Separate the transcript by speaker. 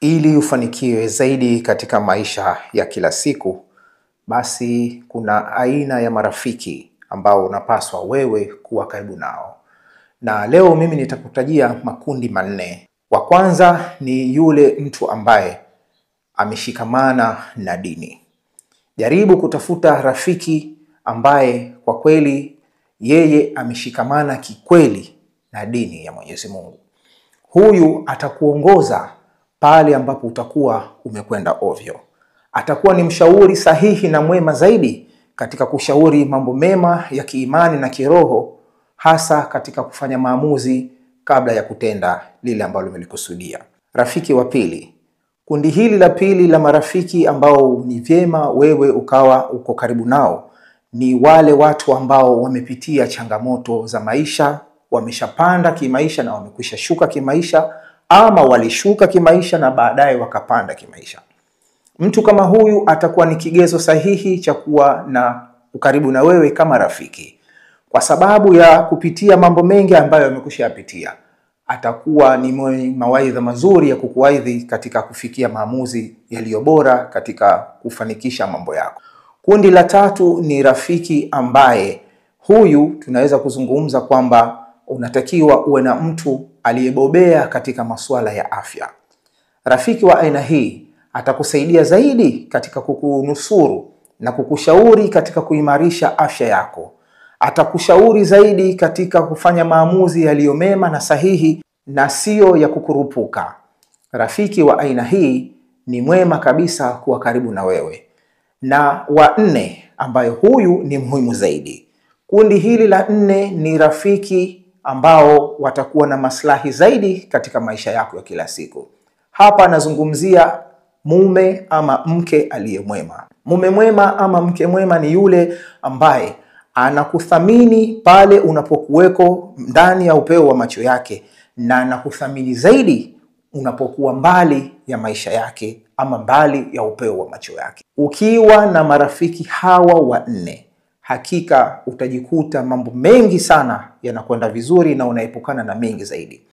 Speaker 1: Ili ufanikiwe zaidi katika maisha ya kila siku, basi kuna aina ya marafiki ambao unapaswa wewe kuwa karibu nao. Na leo mimi nitakutajia makundi manne. Wa kwanza ni yule mtu ambaye ameshikamana na dini. Jaribu kutafuta rafiki ambaye kwa kweli yeye ameshikamana kikweli na dini ya Mwenyezi Mungu. Huyu atakuongoza pale ambapo utakuwa umekwenda ovyo. Atakuwa ni mshauri sahihi na mwema zaidi katika kushauri mambo mema ya kiimani na kiroho, hasa katika kufanya maamuzi kabla ya kutenda lile ambalo umelikusudia. Rafiki wa pili. Kundi hili la pili la marafiki ambao ni vyema wewe ukawa uko karibu nao ni wale watu ambao wamepitia changamoto za maisha, wameshapanda kimaisha na wamekwisha shuka kimaisha, ama walishuka kimaisha na baadaye wakapanda kimaisha. Mtu kama huyu atakuwa ni kigezo sahihi cha kuwa na ukaribu na wewe kama rafiki, kwa sababu ya kupitia mambo mengi ambayo amekwisha yapitia. Atakuwa ni mawaidha mazuri ya kukuwaidhi katika kufikia maamuzi yaliyo bora katika kufanikisha mambo yako. Kundi la tatu ni rafiki ambaye huyu tunaweza kuzungumza kwamba unatakiwa uwe na mtu aliyebobea katika masuala ya afya. Rafiki wa aina hii atakusaidia zaidi katika kukunusuru na kukushauri katika kuimarisha afya yako. Atakushauri zaidi katika kufanya maamuzi yaliyo mema na sahihi na sio ya kukurupuka. Rafiki wa aina hii ni mwema kabisa kuwa karibu na wewe. Na wa nne, ambayo huyu ni muhimu zaidi. Kundi hili la nne ni rafiki ambao watakuwa na maslahi zaidi katika maisha yako ya kila siku. Hapa nazungumzia mume ama mke aliyemwema. Mume mwema ama mke mwema ni yule ambaye anakuthamini pale unapokuweko ndani ya upeo wa macho yake, na anakuthamini zaidi unapokuwa mbali ya maisha yake ama mbali ya upeo wa macho yake. Ukiwa na marafiki hawa wanne, hakika utajikuta mambo mengi sana yanakwenda vizuri na unaepukana na mengi zaidi.